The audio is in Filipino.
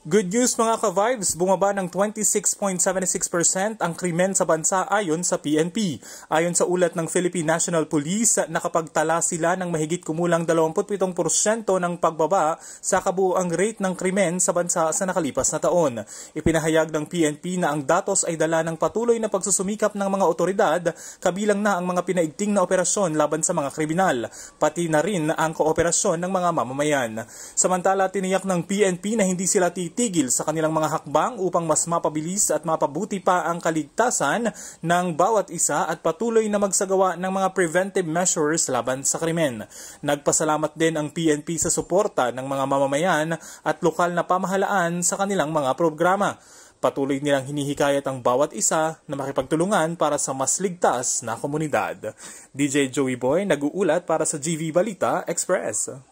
Good news mga ka-vibes, bumaba ng 26.76% ang krimen sa bansa ayon sa PNP. Ayon sa ulat ng Philippine National Police, nakapagtala sila ng mahigit kumulang 27% ng pagbaba sa kabuuang rate ng krimen sa bansa sa nakalipas na taon. Ipinahayag ng PNP na ang datos ay dala ng patuloy na pagsusumikap ng mga otoridad, kabilang na ang mga pinaigting na operasyon laban sa mga kriminal, pati na rin ang kooperasyon ng mga mamamayan. Samantala, tiniyak ng PNP na hindi sila titigil sa kanilang mga hakbang upang mas mapabilis at mapabuti pa ang kaligtasan ng bawat isa at patuloy na magsagawa ng mga preventive measures laban sa krimen. Nagpasalamat din ang PNP sa suporta ng mga mamamayan at lokal na pamahalaan sa kanilang mga programa. Patuloy nilang hinihikayat ang bawat isa na makipagtulungan para sa mas ligtas na komunidad. DJ Joey Boy nag-uulat para sa GV Balita Express.